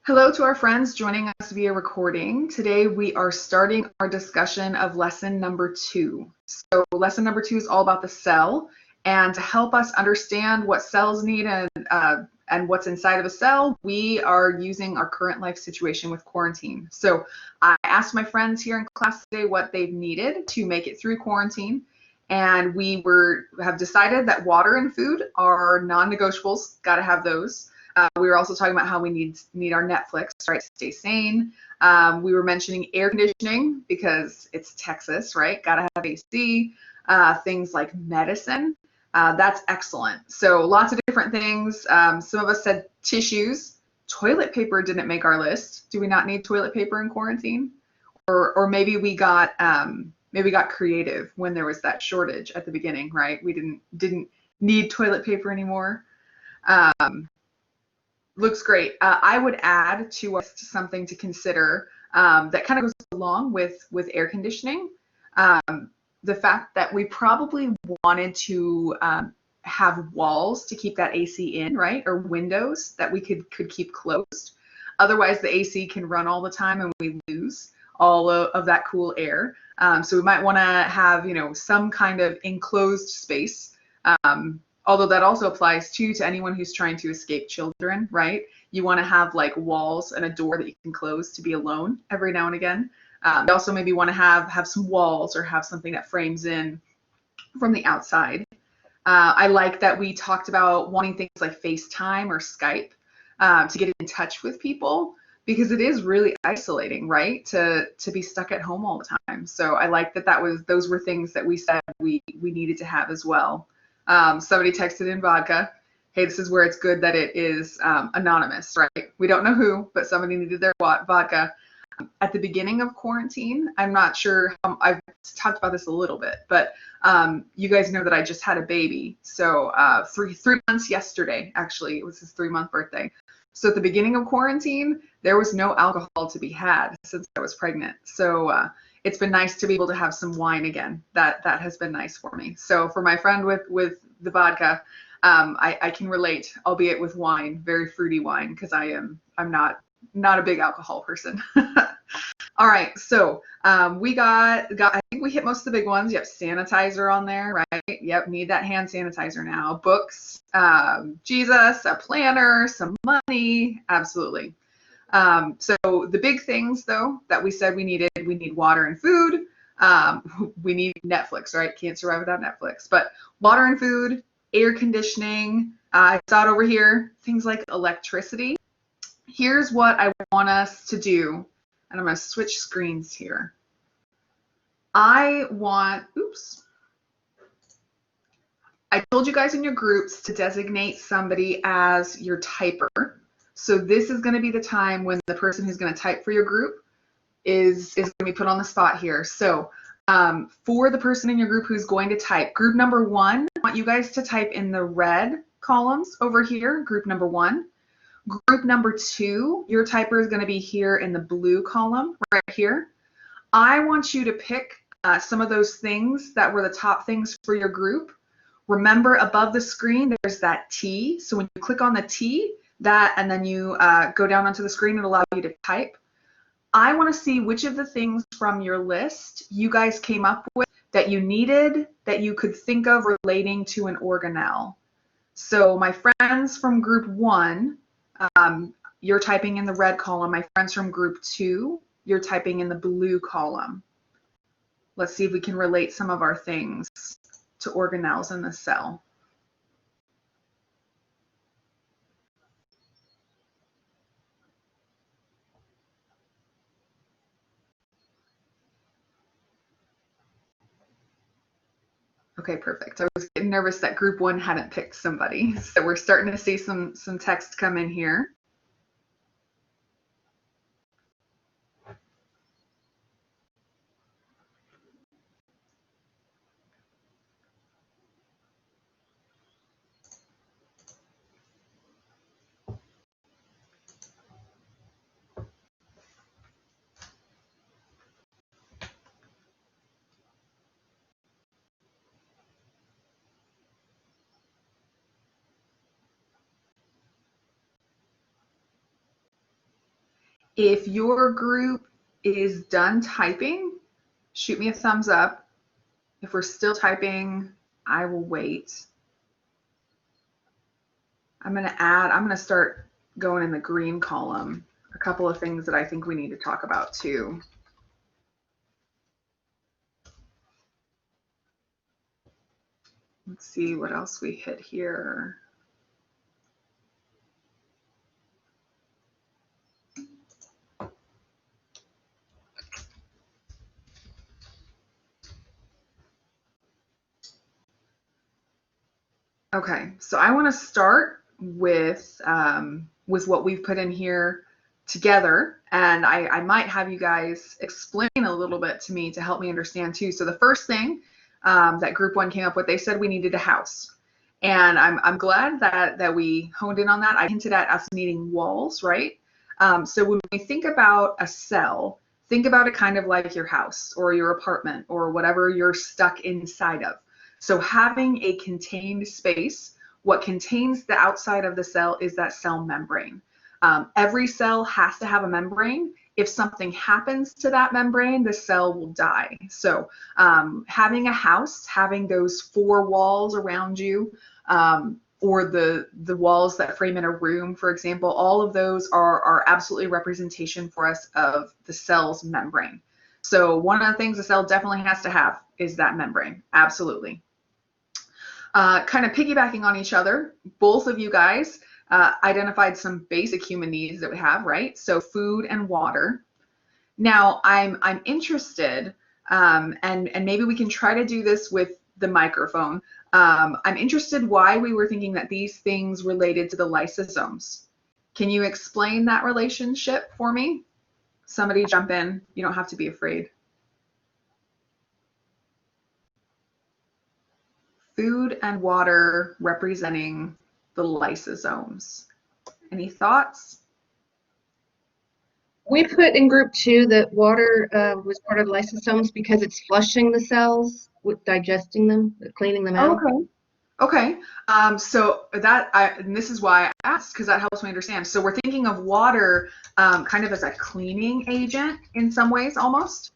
Hello to our friends joining us via recording. Today we are starting our discussion of lesson number 2. So lesson number 2 is all about the cell, and to help us understand what cells need and what's inside of a cell, we are using our current life situation with quarantine. So I asked my friends here in class today what they've needed to make it through quarantine, and we have decided that water and food are non-negotiables. Got to have those. We were also talking about how we need our Netflix, right, to stay sane. We were mentioning air conditioning because it's Texas, right? Got to have AC. Things like medicine. That's excellent. So lots of different things. Some of us said tissues. Toilet paper didn't make our list. Do we not need toilet paper in quarantine? Or maybe we got creative when there was that shortage at the beginning, right? We didn't need toilet paper anymore. Looks great. I would add to us something to consider that kind of goes along with air conditioning. The fact that we probably wanted to have walls to keep that AC in, right? Or windows that we could keep closed. Otherwise, the AC can run all the time and we lose all of that cool air. So we might want to have, some kind of enclosed space. Although that also applies to anyone who's trying to escape children, right? You want to have like walls and a door that you can close to be alone every now and again. You also maybe want to have some walls or have something that frames in from the outside. I like that we talked about wanting things like FaceTime or Skype to get in touch with people, because it is really isolating, right? To be stuck at home all the time. So I like those were things that we said we needed to have as well. Somebody texted in vodka. Hey, this is where it's good that it is anonymous, right? We don't know who, but somebody needed their vodka. At the beginning of quarantine, I'm not sure, I've talked about this a little bit, but you guys know that I just had a baby. So 3 months yesterday, actually, it was his 3-month birthday. So at the beginning of quarantine, there was no alcohol to be had since I was pregnant. So it's been nice to be able to have some wine again. That has been nice for me. So for my friend with the vodka, I can relate, albeit with wine, very fruity wine, because I'm not a big alcohol person. All right, so we got I think we hit most of the big ones. Yep, sanitizer on there, right? Yep, need that hand sanitizer now. Books, Jesus, a planner, some money, absolutely. So the big things though that we said we need water and food. We need Netflix, right? Can't survive without Netflix. But water and food, air conditioning. I saw it over here. Things like electricity. Here's what I want us to do, and I'm going to switch screens here. I told you guys in your groups to designate somebody as your typer. So this is going to be the time when the person who's going to type for your group is going to be put on the spot here. So for the person in your group who's going to type, group number 1, I want you guys to type in the red columns over here, group number 1. Group number 2, your typer is going to be here in the blue column right here. I want you to pick some of those things that were the top things for your group. Remember, above the screen, there's that T. So when you click on the T, and then you go down onto the screen, it'll allow you to type. I want to see which of the things from your list you guys came up with that you needed, that you could think of relating to an organelle. So my friends from group 1, you're typing in the red column. My friends from group 2, you're typing in the blue column. Let's see if we can relate some of our things to organelles in the cell. Okay, perfect. I was getting nervous that group 1 hadn't picked somebody. So we're starting to see some text come in here. If your group is done typing, shoot me a thumbs up. If we're still typing, I will wait. I'm going to start going in the green column, a couple of things that I think we need to talk about too. Let's see what else we hit here. Okay, so I want to start with what we've put in here together, and I might have you guys explain a little bit to me to help me understand too. So the first thing that group one came up with, they said we needed a house, and I'm glad that we honed in on that. I hinted at us needing walls, right? So when we think about a cell, think about it kind of like your house or your apartment or whatever you're stuck inside of. So having a contained space, what contains the outside of the cell is that cell membrane. Every cell has to have a membrane. If something happens to that membrane, the cell will die. So having a house, having those four walls around you, or the walls that frame in a room, for example, all of those are absolutely a representation for us of the cell's membrane. So one of the things a cell definitely has to have is that membrane, absolutely. Kind of piggybacking on each other, both of you guys identified some basic human needs that we have, right? So food and water. Now I'm interested, and maybe we can try to do this with the microphone. I'm interested why we were thinking that these things related to the lysosomes. Can you explain that relationship for me? Somebody jump in. You don't have to be afraid. Food and water representing the lysosomes. Any thoughts? We put in group 2 that water was part of lysosomes because it's flushing the cells with digesting them, cleaning them out. Okay. Okay. So and this is why I asked, because that helps me understand. So we're thinking of water kind of as a cleaning agent in some ways, almost.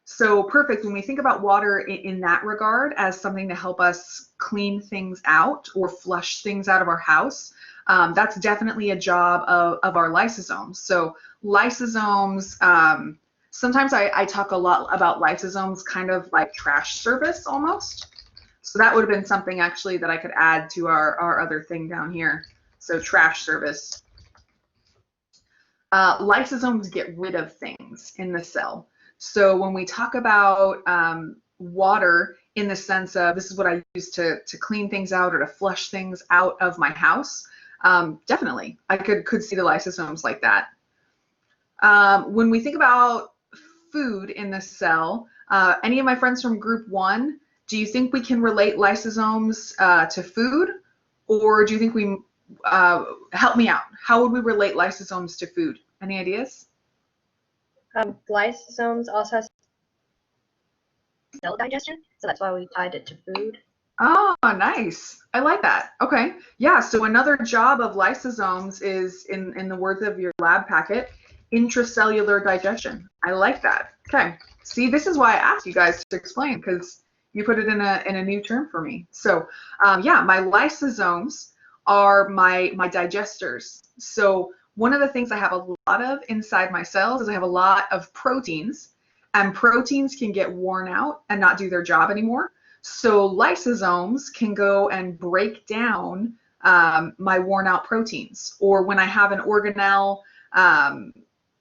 So perfect. When we think about water in that regard as something to help us clean things out or flush things out of our house, that's definitely a job of our lysosomes. So lysosomes, sometimes I talk a lot about lysosomes kind of like trash service almost. So that would have been something actually that I could add to our other thing down here. So trash service. Lysosomes get rid of things in the cell. So when we talk about water in the sense of this is what I use to clean things out or to flush things out of my house, definitely I could see the lysosomes like that. When we think about food in the cell, any of my friends from group 1, do you think we can relate lysosomes to food, or do you think we help me out? How would we relate lysosomes to food? Any ideas? Lysosomes also has cell digestion, so that's why we tied it to food. Oh, nice. I like that. Okay. Yeah, so another job of lysosomes is, in the words of your lab packet, intracellular digestion. I like that. Okay. See, this is why I asked you guys to explain, because you put it in a new term for me. So yeah, my lysosomes are my digesters. So one of the things I have a lot of inside my cells is I have a lot of proteins, and proteins can get worn out and not do their job anymore. So lysosomes can go and break down my worn out proteins, or when I have an organelle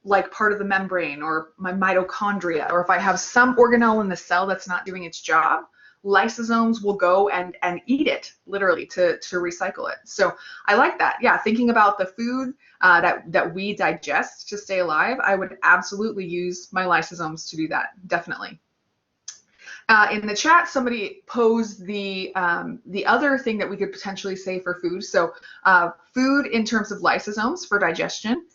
like part of the membrane or my mitochondria, or if I have some organelle in the cell that's not doing its job, lysosomes will go and eat it, literally, to recycle it. So I like that. Yeah, thinking about the food that we digest to stay alive, I would absolutely use my lysosomes to do that, definitely. In the chat, somebody posed the other thing that we could potentially say for food. So food in terms of lysosomes for digestion.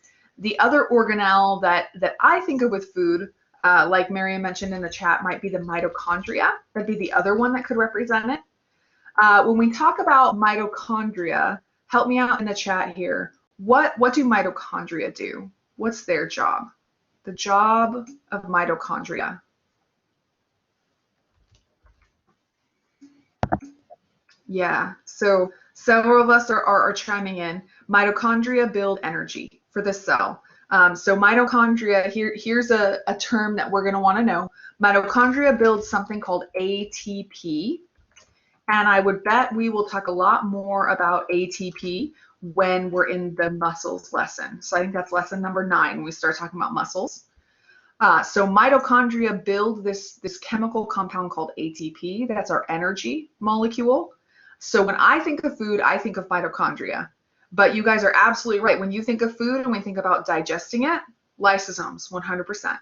The other organelle that I think of with food, like Miriam mentioned in the chat, might be the mitochondria. That'd be the other one that could represent it. When we talk about mitochondria, help me out in the chat here. What do mitochondria do? What's their job? The job of mitochondria. Yeah, so several of us are chiming in. Mitochondria build energy for the cell. So mitochondria, here's a term that we're going to want to know. Mitochondria build something called ATP. And I would bet we will talk a lot more about ATP when we're in the muscles lesson. So I think that's lesson number 9 when we start talking about muscles. So mitochondria build this chemical compound called ATP. That's our energy molecule. So when I think of food, I think of mitochondria. But you guys are absolutely right. When you think of food and we think about digesting it, lysosomes, 100%.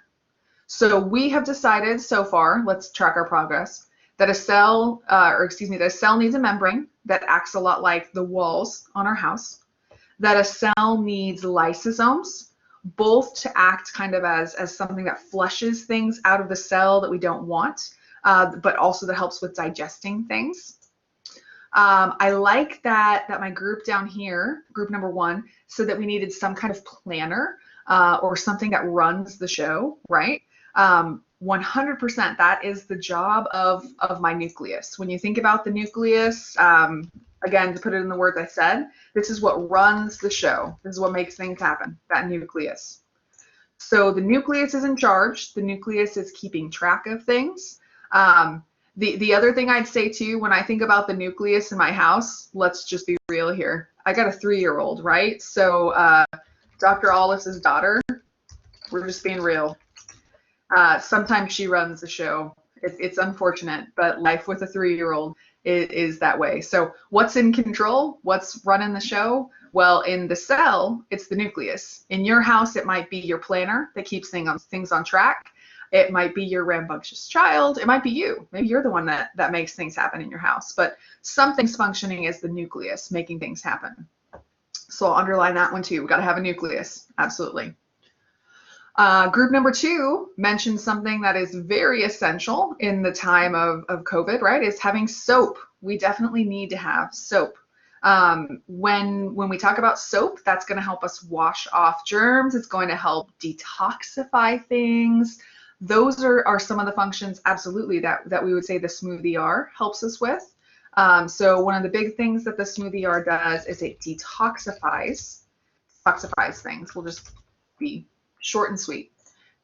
So we have decided so far, let's track our progress, that a cell, that a cell needs a membrane that acts a lot like the walls on our house, that a cell needs lysosomes, both to act kind of as something that flushes things out of the cell that we don't want, but also that helps with digesting things. I like that my group down here, group number 1, said that we needed some kind of planner or something that runs the show, right? 100%, that is the job of my nucleus. When you think about the nucleus, again, to put it in the words I said, this is what runs the show. This is what makes things happen, that nucleus. So the nucleus is in charge. The nucleus is keeping track of things. The other thing I'd say too, when I think about the nucleus in my house, let's just be real here. I got a 3-year-old, right? So Dr. Ollis's daughter, we're just being real. Sometimes she runs the show. It's unfortunate, but life with a 3-year-old is that way. So what's in control? What's running the show? Well, in the cell, it's the nucleus. In your house, it might be your planner that keeps things on track. It might be your rambunctious child. It might be you. Maybe you're the one that makes things happen in your house. But something's functioning as the nucleus, making things happen. So I'll underline that one too. We've got to have a nucleus. Absolutely. Group number 2 mentioned something that is very essential in the time of COVID, right? Is having soap. We definitely need to have soap. When we talk about soap, that's going to help us wash off germs. It's going to help detoxify things. Those are some of the functions, absolutely, that we would say the Smoothie R helps us with. So one of the big things that the Smoothie R does is it detoxifies things. We'll just be short and sweet.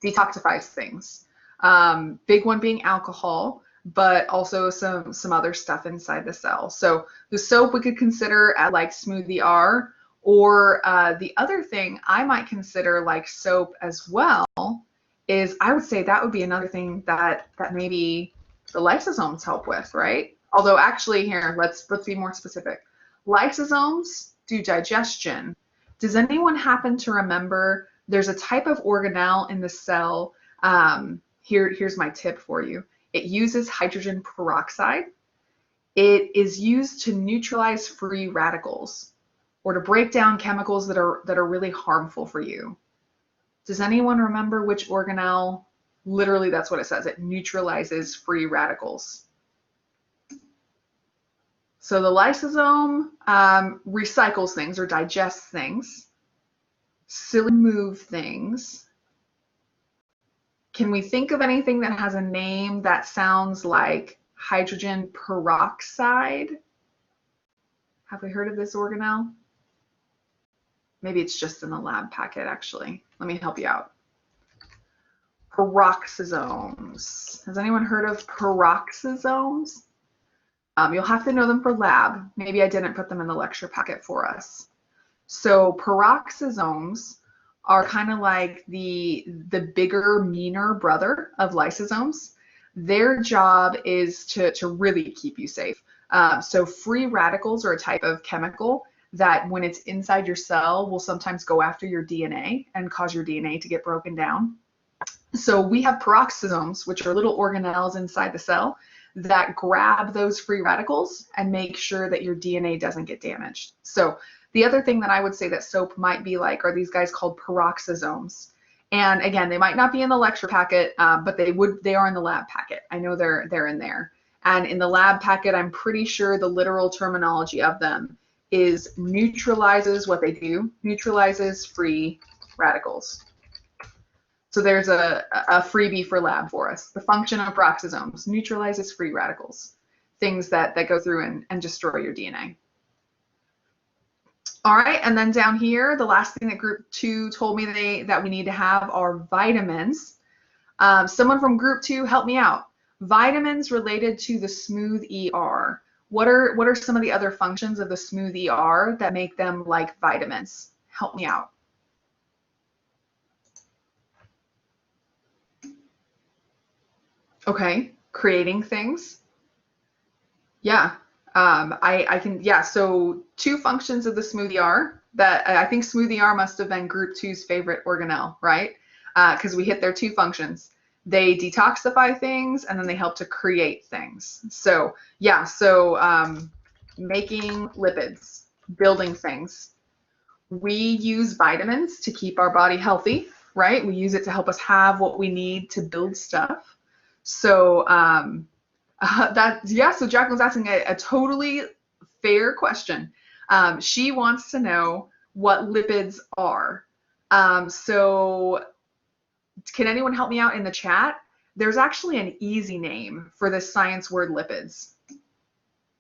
Detoxifies things. Big one being alcohol, but also some other stuff inside the cell. So the soap we could consider like Smoothie R, or the other thing I might consider like soap as well is I would say that would be another thing that maybe the lysosomes help with, right? Although actually here, let's be more specific. Lysosomes do digestion. Does anyone happen to remember there's a type of organelle in the cell? Here's my tip for you. It uses hydrogen peroxide. It is used to neutralize free radicals or to break down chemicals that are really harmful for you. Does anyone remember which organelle? Literally, that's what it says. It neutralizes free radicals. So the lysosome recycles things or digests things. Move things. Can we think of anything that has a name that sounds like hydrogen peroxide? Have we heard of this organelle? Maybe it's just in the lab packet, actually. Let me help you out. Peroxisomes. Has anyone heard of peroxisomes? You'll have to know them for lab. Maybe I didn't put them in the lecture packet for us. So peroxisomes are kind of like the bigger, meaner brother of lysosomes. Their job is to really keep you safe. So free radicals are a type of chemical that when it's inside your cell will sometimes go after your DNA and cause your DNA to get broken down. So we have peroxisomes, which are little organelles inside the cell that grab those free radicals and make sure that your DNA doesn't get damaged. So the other thing that I would say that soap might be like are these guys called peroxisomes. And again, they might not be in the lecture packet, but they are in the lab packet. I know they're in there. And in the lab packet, I'm pretty sure the literal terminology of them is neutralizes what they do, neutralizes free radicals. So there's a freebie for lab for us. The function of peroxisomes neutralizes free radicals, things that go through and destroy your DNA. All right, and then down here, the last thing that group 2 told me that we need to have are vitamins. Someone from group 2, help me out. Vitamins related to the smooth ER. What are some of the other functions of the smooth ER that make them like vitamins? Help me out. Okay, creating things. Yeah, I can, yeah, so 2 functions of the smooth ER that I think smooth ER must have been group 2's favorite organelle, right? Because we hit their 2 functions. They detoxify things and then they help to create things. So yeah, so making lipids, building things. We use vitamins to keep our body healthy, right? We use it to help us have what we need to build stuff. So so Jacqueline's asking a totally fair question. She wants to know what lipids are. So can anyone help me out in the chat? There's actually an easy name for this science word lipids.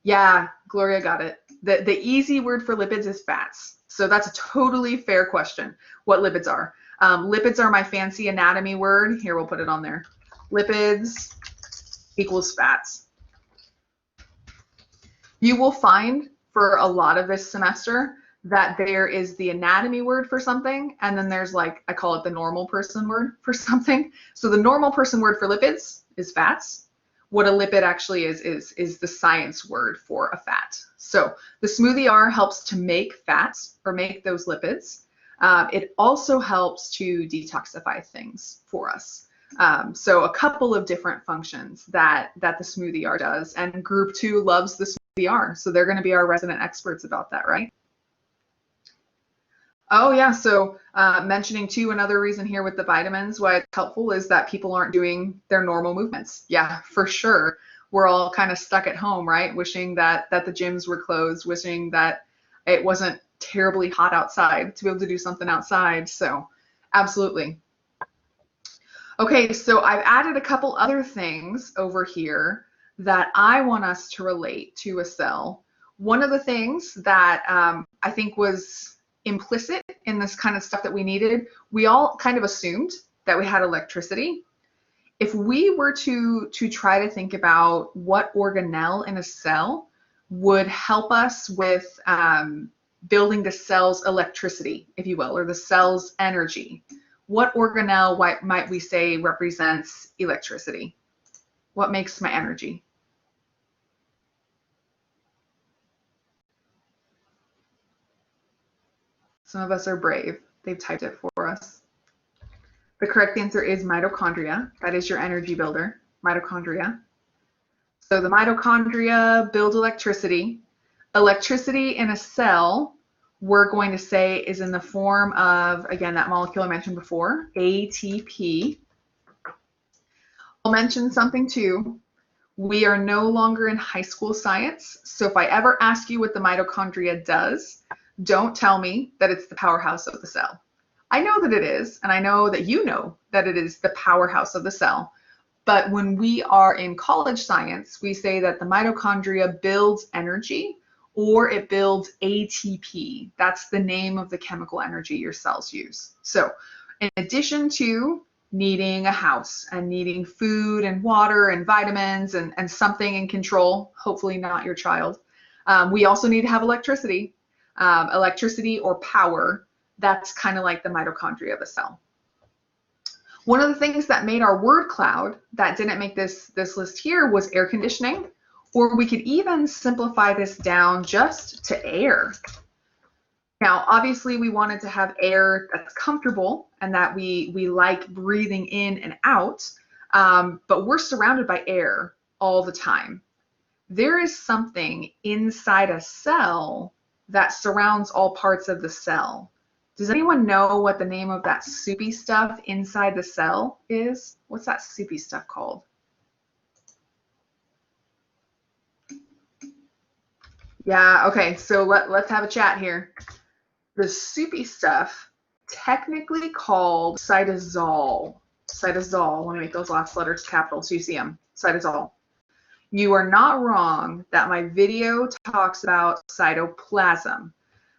Yeah, Gloria got it. The easy word for lipids is fats. So that's a totally fair question, what lipids are. Lipids are my fancy anatomy word. Here, we'll put it on there. Lipids equals fats. You will find for a lot of this semester that there is the anatomy word for something, and then there's, like, I call it the normal person word for something. So the normal person word for lipids is fats. What a lipid actually is the science word for a fat. So the Smoothie R helps to make fats or make those lipids. It also helps to detoxify things for us. So a couple of different functions that the Smoothie R does, and group 2 loves the Smoothie R, so they're going to be our resident experts about that, right? Oh yeah, so mentioning too, another reason here with the vitamins why it's helpful is that people aren't doing their normal movements. Yeah, for sure. We're all kind of stuck at home, right? Wishing that the gyms were closed, wishing that it wasn't terribly hot outside to be able to do something outside. So absolutely. Okay, so I've added a couple other things over here that I want us to relate to a cell. One of the things that I think was implicit in this kind of stuff that we needed, we all kind of assumed that we had electricity. If we were to try to think about what organelle in a cell would help us with building the cell's electricity, if you will, or the cell's energy, what organelle might we say represents electricity? What makes my energy? Some of us are brave. They've typed it for us. The correct answer is mitochondria. That is your energy builder, mitochondria. So the mitochondria build electricity. Electricity in a cell, we're going to say, is in the form of, again, that molecule I mentioned before, ATP. I'll mention something too. We are no longer in high school science, so if I ever ask you what the mitochondria does, don't tell me that it's the powerhouse of the cell. I know that it is, and I know that you know that it is the powerhouse of the cell. But when we are in college science, we say that the mitochondria builds energy, or it builds ATP. That's the name of the chemical energy your cells use. So in addition to needing a house and needing food and water and vitamins and something in control, hopefully not your child, we also need to have electricity. Electricity or power, that's kind of like the mitochondria of a cell. One of the things that made our word cloud that didn't make this list here was air conditioning, or we could even simplify this down just to air. Now, obviously, we wanted to have air that's comfortable and that we like breathing in and out, but we're surrounded by air all the time. There is something inside a cell that surrounds all parts of the cell. Does anyone know what the name of that soupy stuff inside the cell is? What's that soupy stuff called? Yeah, okay, so let's have a chat here. The soupy stuff technically called cytosol. Cytosol, let me make those last letters capital so you see them. Cytosol. You are not wrong that my video talks about cytoplasm.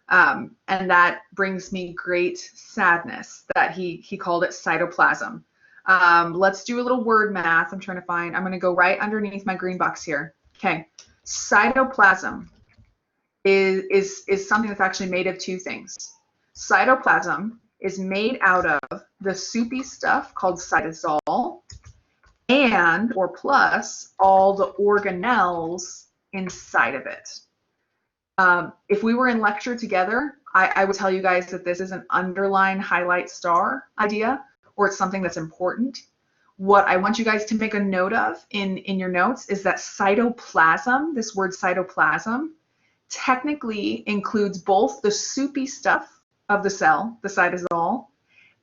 And that brings me great sadness that he called it cytoplasm. Let's do a little word math. I'm going to go right underneath my green box here. Okay. Cytoplasm is something that's actually made of two things. Cytoplasm is made out of the soupy stuff called cytosol and, or plus, all the organelles inside of it. If we were in lecture together, I would tell you guys that this is an underline, highlight, star idea, or it's something that's important. What I want you guys to make a note of in your notes is that cytoplasm, this word cytoplasm, technically includes both the soupy stuff of the cell, the cytosol,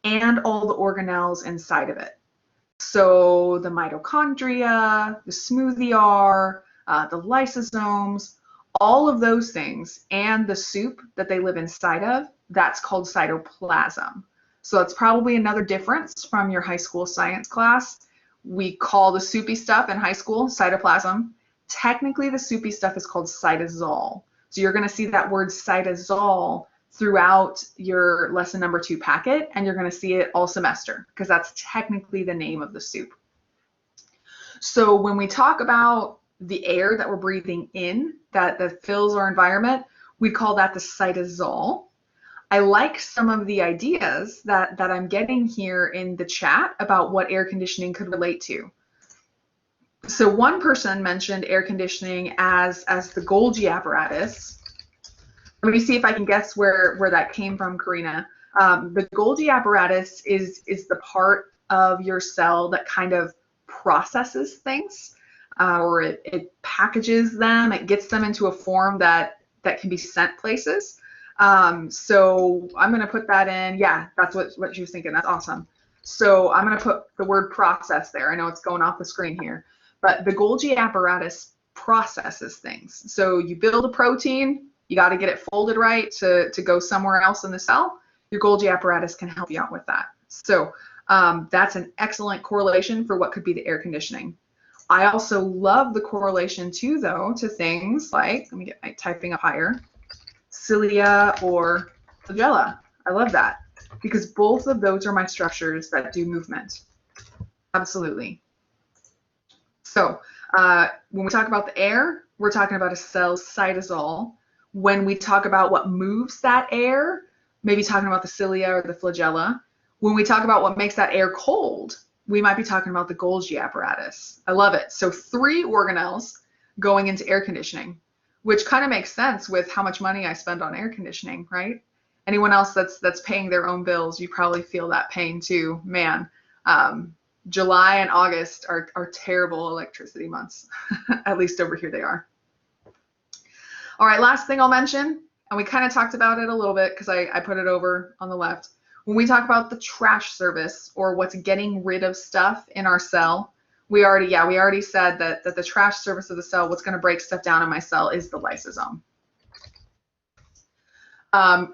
and all the organelles inside of it. So the mitochondria, the Smoothie, the lysosomes, all of those things, and the soup that they live inside of, that's called cytoplasm. So that's probably another difference from your high school science class. We call the soupy stuff in high school cytoplasm. Technically, the soupy stuff is called cytosol. So you're going to see that word cytosol throughout your lesson number 2 packet, and you're going to see it all semester because that's technically the name of the soup. So when we talk about the air that we're breathing in that fills our environment, we call that the cytosol. I like some of the ideas that I'm getting here in the chat about what air conditioning could relate to. So one person mentioned air conditioning as the Golgi apparatus. Let me see if I can guess where that came from, Karina. The Golgi apparatus is the part of your cell that kind of processes things, or it packages them, it gets them into a form that can be sent places. So I'm going to put that in. Yeah, that's what she was thinking. That's awesome. So I'm going to put the word process there. I know it's going off the screen here, but the Golgi apparatus processes things. So you build a protein, you got to get it folded right to go somewhere else in the cell. Your Golgi apparatus can help you out with that. So that's an excellent correlation for what could be the air conditioning. I also love the correlation too, though, to things like, let me get my typing up higher, cilia or flagella. I love that because both of those are my structures that do movement. Absolutely. So when we talk about the air, we're talking about a cell's cytosol. When we talk about what moves that air, maybe talking about the cilia or the flagella. When we talk about what makes that air cold, we might be talking about the Golgi apparatus. I love it. So 3 organelles going into air conditioning, which kind of makes sense with how much money I spend on air conditioning, right? Anyone else that's paying their own bills, you probably feel that pain too. Man, July and August are terrible electricity months. At least over here they are. All right, last thing I'll mention, and we kind of talked about it a little bit because I put it over on the left. When we talk about the trash service or what's getting rid of stuff in our cell, we already said that the trash service of the cell, what's going to break stuff down in my cell is the lysosome.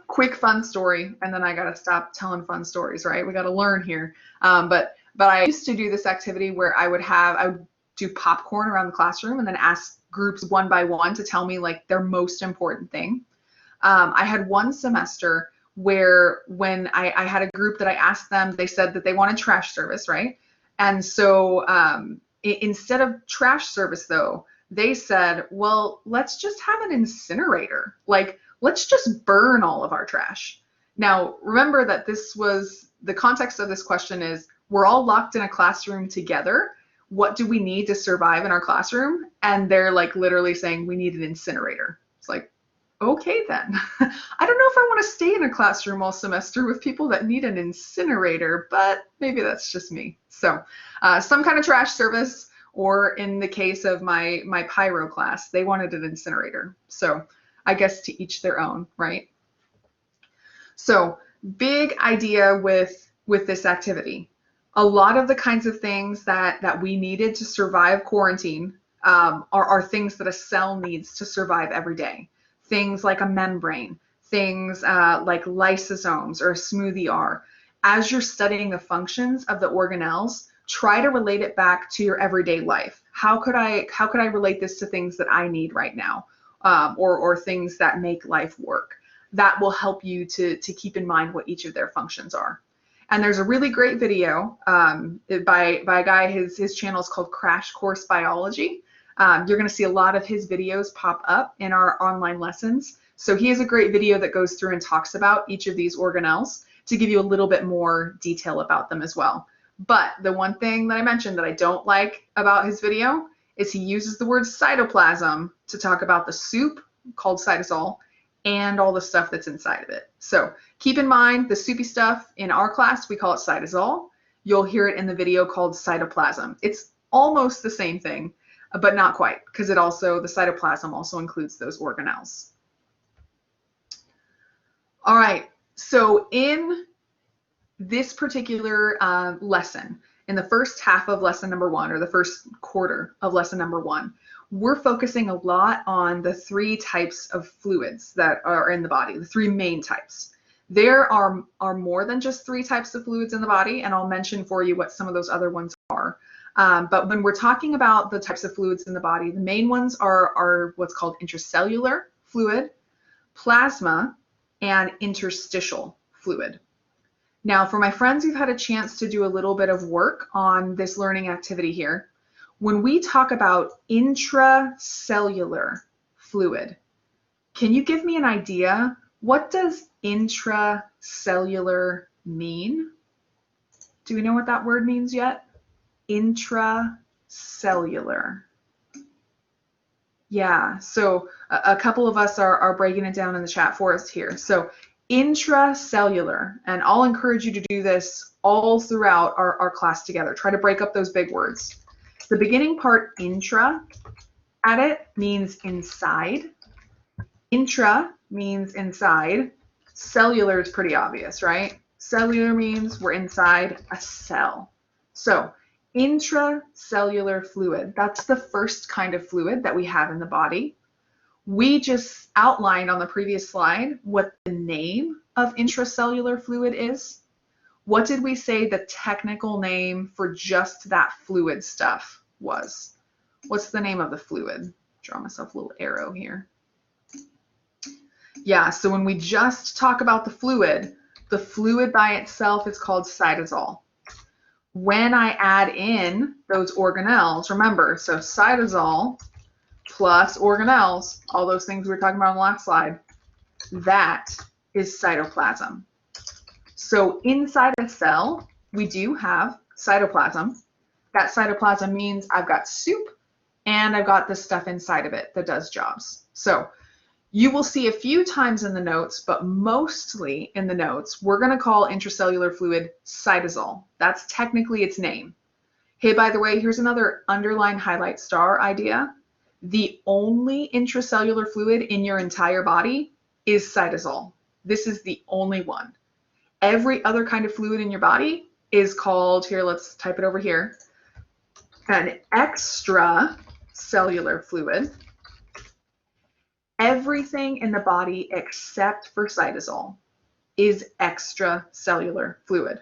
Quick fun story, and then I got to stop telling fun stories, right? We got to learn here. But I used to do this activity where I would do popcorn around the classroom and then ask groups one by one to tell me like their most important thing. I had one semester where when I had a group that I asked them, they said that they wanted trash service, right? And so instead of trash service though, they said, well, let's just have an incinerator. Like, let's just burn all of our trash. Now, remember that the context of this question is we're all locked in a classroom together. What do we need to survive in our classroom? And they're like literally saying we need an incinerator. It's like, okay then. I don't know if I want to stay in a classroom all semester with people that need an incinerator, but maybe that's just me. So some kind of trash service, or in the case of my pyro class, they wanted an incinerator. So I guess to each their own, right? So big idea with this activity. A lot of the kinds of things that we needed to survive quarantine are things that a cell needs to survive every day. Things like a membrane, things like lysosomes or a smoothie are, as you're studying the functions of the organelles, try to relate it back to your everyday life. How could I relate this to things that I need right now, or things that make life work? That will help you to keep in mind what each of their functions are. And there's a really great video by a guy, his channel is called Crash Course Biology. You're going to see a lot of his videos pop up in our online lessons. So he has a great video that goes through and talks about each of these organelles to give you a little bit more detail about them as well. But the one thing that I mentioned that I don't like about his video is he uses the word cytoplasm to talk about the soup called cytosol and all the stuff that's inside of it. So keep in mind the soupy stuff in our class, we call it cytosol. You'll hear it in the video called cytoplasm. It's almost the same thing, but not quite, because the cytoplasm also includes those organelles. All right, so in this particular lesson, in the first half of lesson number 1, or the first quarter of lesson number 1, we're focusing a lot on the 3 types of fluids that are in the body, the 3 main types. There are more than just 3 types of fluids in the body, and I'll mention for you what some of those other ones are. But when we're talking about the types of fluids in the body, the main ones are what's called intracellular fluid, plasma, and interstitial fluid. Now, for my friends who've had a chance to do a little bit of work on this learning activity here, when we talk about intracellular fluid, can you give me an idea? What does intracellular mean? Do we know what that word means yet? Intracellular. Yeah, so a couple of us are breaking it down in the chat for us here. So intracellular, and I'll encourage you to do this all throughout our class together. Try to break up those big words. The beginning part, intra, at it means inside. Intra means inside. Cellular is pretty obvious, right? Cellular means we're inside a cell. So intracellular fluid, that's the first kind of fluid that we have in the body. We just outlined on the previous slide what the name of intracellular fluid is. What did we say the technical name for just that fluid stuff was? What's the name of the fluid? Draw myself a little arrow here. Yeah, so when we just talk about the fluid by itself is called cytosol. When I add in those organelles, remember, so cytosol plus organelles, all those things we were talking about on the last slide, that is cytoplasm. So inside a cell, we do have cytoplasm. That cytoplasm means I've got soup and I've got the stuff inside of it that does jobs. So you will see a few times in the notes, but mostly in the notes, we're going to call intracellular fluid cytosol. That's technically its name. Hey, by the way, here's another underline highlight star idea. The only intracellular fluid in your entire body is cytosol. This is the only one. Every other kind of fluid in your body is called, here, let's type it over here, an extracellular fluid. Everything in the body except for cytosol is extracellular fluid.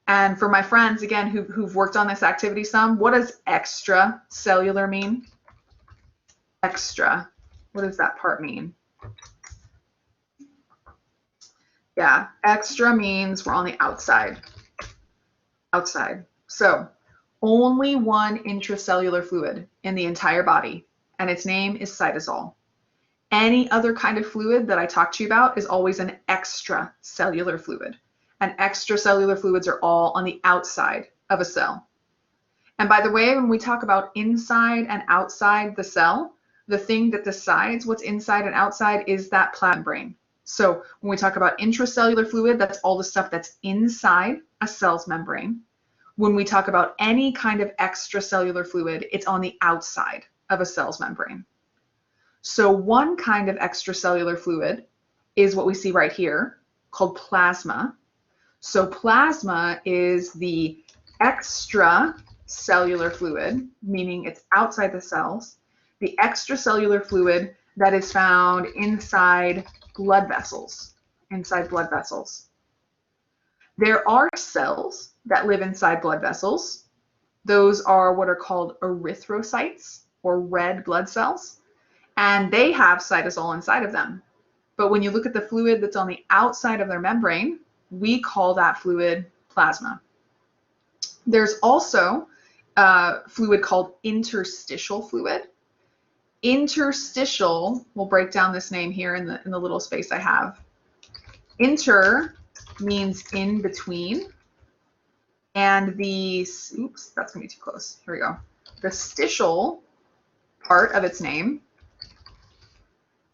And for my friends, again, who've worked on this activity some, what does extracellular mean? Extra. What does that part mean? Yeah, extra means we're on the outside. Outside. So only one intracellular fluid in the entire body, and its name is cytosol. Any other kind of fluid that I talked to you about is always an extracellular fluid. And extracellular fluids are all on the outside of a cell. And by the way, when we talk about inside and outside the cell, the thing that decides what's inside and outside is that plasma membrane. So when we talk about intracellular fluid, that's all the stuff that's inside a cell's membrane. When we talk about any kind of extracellular fluid, it's on the outside of a cell's membrane. So one kind of extracellular fluid is what we see right here, called plasma. So plasma is the extracellular fluid, meaning it's outside the cells, the extracellular fluid that is found inside blood vessels, inside blood vessels. There are cells that live inside blood vessels. Those are what are called erythrocytes, or red blood cells, and they have cytosol inside of them. But when you look at the fluid that's on the outside of their membrane, we call that fluid plasma. There's also fluid called interstitial fluid. Interstitial, we'll break down this name here in the little space I have. Inter means in between, and the, oops, that's gonna be too close. Here we go. The stitial part of its name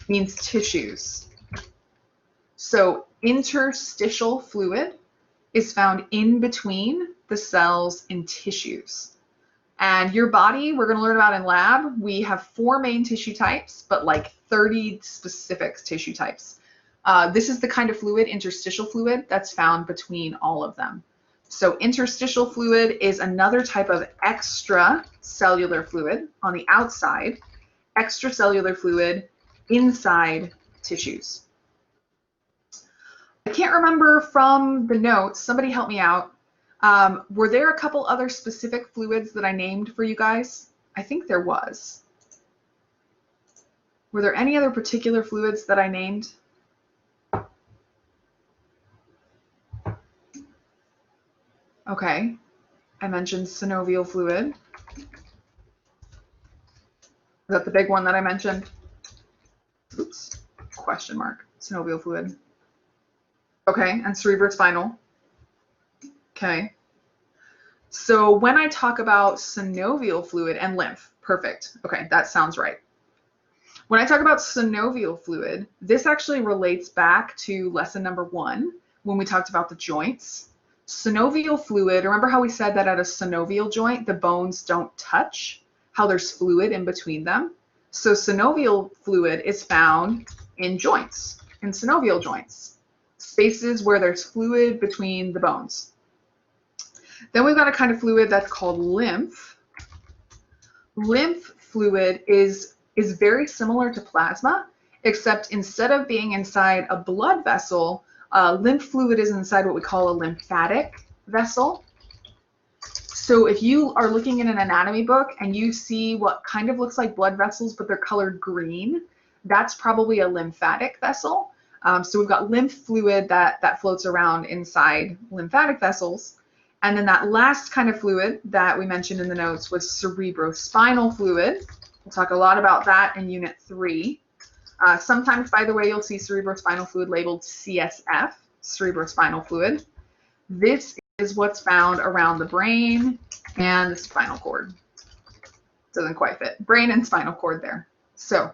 means tissues. So interstitial fluid is found in between the cells in tissues. And your body, we're going to learn about in lab, we have 4 main tissue types, but like 30 specific tissue types. This is the kind of fluid, interstitial fluid, that's found between all of them. So interstitial fluid is another type of extracellular fluid on the outside, extracellular fluid inside tissues. I can't remember from the notes, somebody help me out. Were there a couple other specific fluids that I named for you guys? I think there was. Were there any other particular fluids that I named? Okay, I mentioned synovial fluid. Is that the big one that I mentioned? Oops, question mark, synovial fluid. Okay, and cerebrospinal. Okay. So when I talk about synovial fluid and lymph, perfect. Okay, that sounds right. When I talk about synovial fluid, this actually relates back to lesson number 1 when we talked about the joints. Synovial fluid, remember how we said that at a synovial joint, the bones don't touch, how there's fluid in between them? So synovial fluid is found in joints, in synovial joints, spaces where there's fluid between the bones. Then we've got a kind of fluid that's called lymph. Lymph fluid is very similar to plasma, except instead of being inside a blood vessel, lymph fluid is inside what we call a lymphatic vessel. So if you are looking in an anatomy book and you see what kind of looks like blood vessels, but they're colored green, that's probably a lymphatic vessel. So we've got lymph fluid that floats around inside lymphatic vessels. And then that last kind of fluid that we mentioned in the notes was cerebrospinal fluid. We'll talk a lot about that in Unit 3. Sometimes, by the way, you'll see cerebrospinal fluid labeled CSF, cerebrospinal fluid. This is what's found around the brain and the spinal cord. Doesn't quite fit. Brain and spinal cord there. So,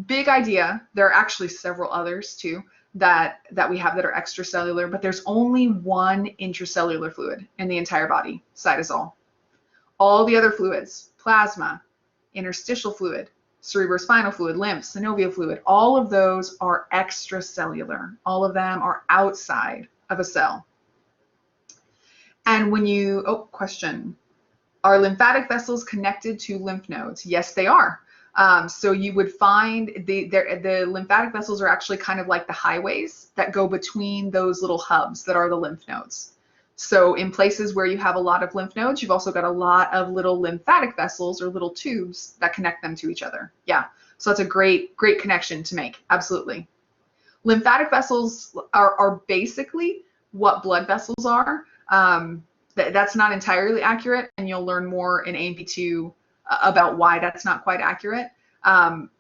big idea. There are actually several others too that we have that are extracellular, but there's only one intracellular fluid in the entire body, cytosol. All the other fluids, plasma, interstitial fluid, cerebrospinal fluid, lymph, synovial fluid, all of those are extracellular. All of them are outside of a cell. And when you, question, are lymphatic vessels connected to lymph nodes? Yes, they are. So you would find the lymphatic vessels are actually kind of like the highways that go between those little hubs that are the lymph nodes. So in places where you have a lot of lymph nodes, you've also got a lot of little lymphatic vessels or little tubes that connect them to each other. Yeah, so that's a great connection to make, absolutely. Lymphatic vessels are basically what blood vessels are. That's not entirely accurate, and you'll learn more in A&P2 about why that's not quite accurate,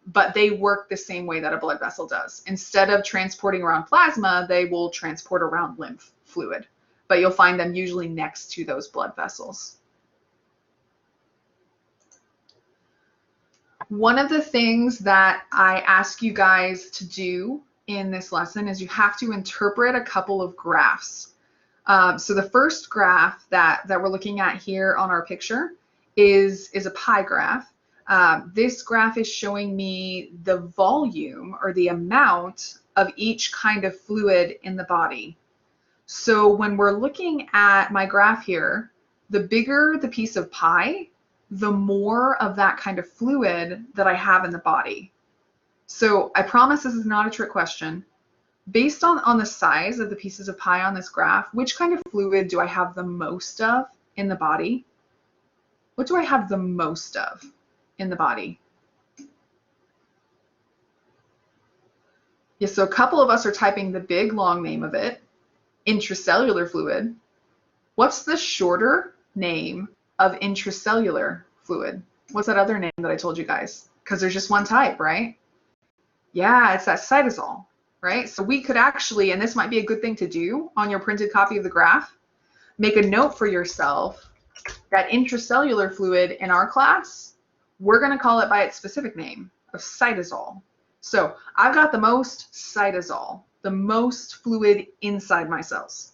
but they work the same way that a blood vessel does. Instead of transporting around plasma, they will transport around lymph fluid, but you'll find them usually next to those blood vessels. One of the things that I ask you guys to do in this lesson is you have to interpret a couple of graphs. So the first graph that we're looking at here on our picture is a pie graph. This graph is showing me the volume or the amount of each kind of fluid in the body. So when we're looking at my graph here, the bigger the piece of pie, the more of that kind of fluid that I have in the body. So I promise this is not a trick question. Based on the size of the pieces of pie on this graph, which kind of fluid do I have the most of in the body? What do I have the most of in the body? Yeah, so a couple of us are typing the big long name of it, intracellular fluid. What's the shorter name of intracellular fluid? What's that other name that I told you guys? Because there's just one type, right? Yeah, it's that cytosol, right? So we could actually, and this might be a good thing to do on your printed copy of the graph, make a note for yourself that intracellular fluid in our class, we're going to call it by its specific name of cytosol. So I've got the most cytosol, the most fluid inside my cells.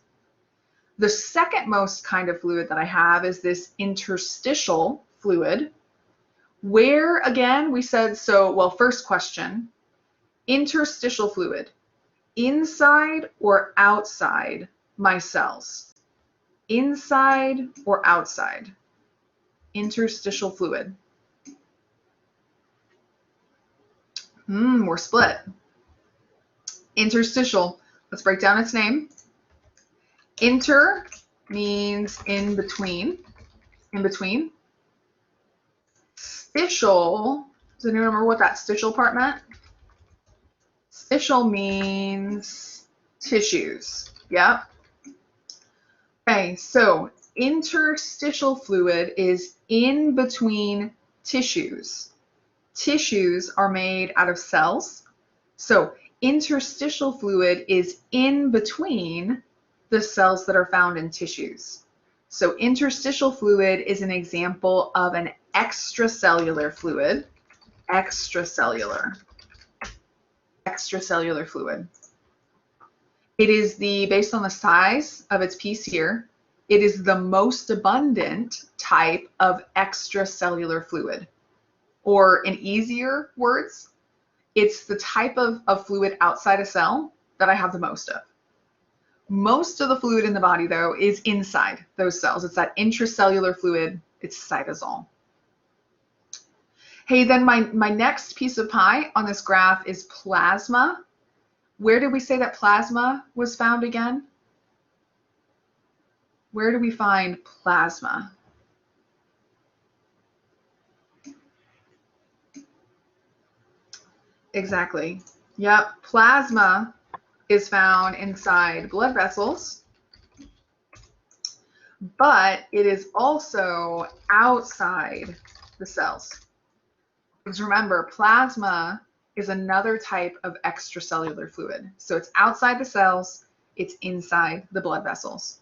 The second most kind of fluid that I have is this interstitial fluid, where again we said, so, well, first question, interstitial fluid, inside or outside my cells? Inside or outside? Interstitial fluid. We're split. Interstitial, let's break down its name. Inter means in between, in between. Stitial, does anyone remember what that stitial part meant? Stitial means tissues, yep. Okay, so interstitial fluid is in between tissues. Tissues are made out of cells. So interstitial fluid is in between the cells that are found in tissues. So interstitial fluid is an example of an extracellular fluid. Extracellular fluid. It is based on the size of its piece here, it is the most abundant type of extracellular fluid. Or in easier words, it's the type of fluid outside a cell that I have the most of. Most of the fluid in the body, though, is inside those cells. It's that intracellular fluid. It's cytosol. Hey, then my next piece of pie on this graph is plasma. Where did we say that plasma was found again? Where do we find plasma? Exactly. Yep, plasma is found inside blood vessels, but it is also outside the cells. Because remember, plasma is another type of extracellular fluid. So it's outside the cells, it's inside the blood vessels.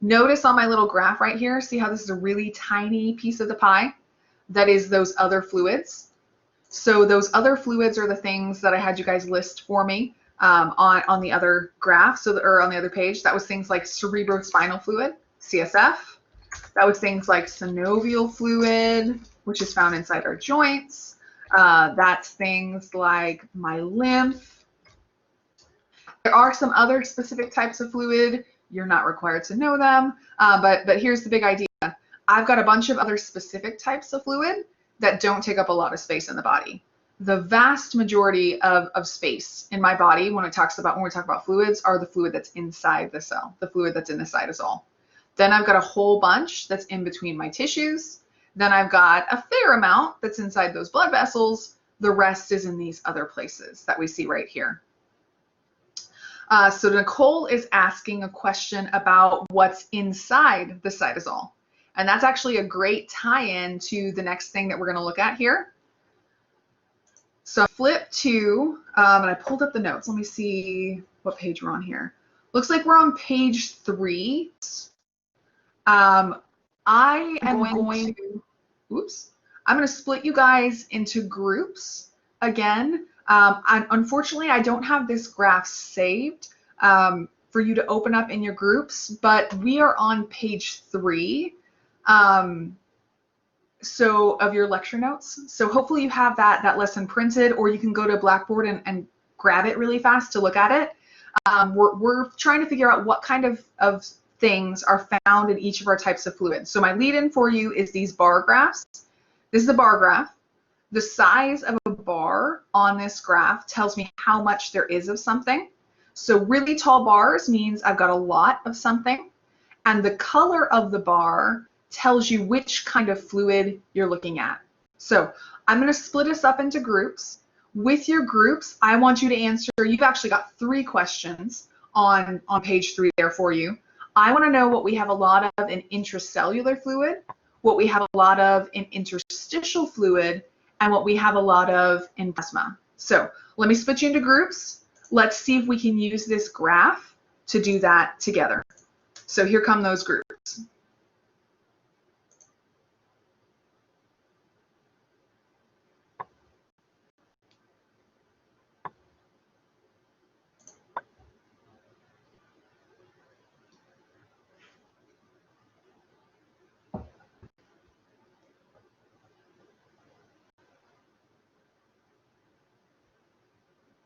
Notice on my little graph right here, see how this is a really tiny piece of the pie? That is those other fluids. So those other fluids are the things that I had you guys list for me on the other graph, or on the other page. That was things like cerebrospinal fluid, CSF. That was things like synovial fluid, which is found inside our joints. That's things like my lymph. There are some other specific types of fluid. You're not required to know them, but here's the big idea. I've got a bunch of other specific types of fluid that don't take up a lot of space in the body. The vast majority of space in my body when we talk about fluids are the fluid that's inside the cell, the fluid that's in the cytosol. Then I've got a whole bunch that's in between my tissues. Then I've got a fair amount that's inside those blood vessels. The rest is in these other places that we see right here. So Nicole is asking a question about what's inside the cytosol. And that's actually a great tie-in to the next thing that we're going to look at here. So flip to, and I pulled up the notes. Let me see what page we're on here. Looks like we're on page 3. I am going to, I'm going to split you guys into groups again. Unfortunately, I don't have this graph saved for you to open up in your groups, but we are on page 3. So of your lecture notes. So hopefully you have that lesson printed, or you can go to Blackboard and grab it really fast to look at it. We're trying to figure out what kind of things are found in each of our types of fluids. So my lead-in for you is these bar graphs. This is a bar graph. The size of a bar on this graph tells me how much there is of something. So really tall bars means I've got a lot of something, and the color of the bar tells you which kind of fluid you're looking at. So I'm going to split us up into groups. With your groups, I want you to answer, you've actually got 3 questions on page 3 there for you. I want to know what we have a lot of in intracellular fluid, what we have a lot of in interstitial fluid, and what we have a lot of in plasma. So let me split you into groups. Let's see if we can use this graph to do that together. So here come those groups.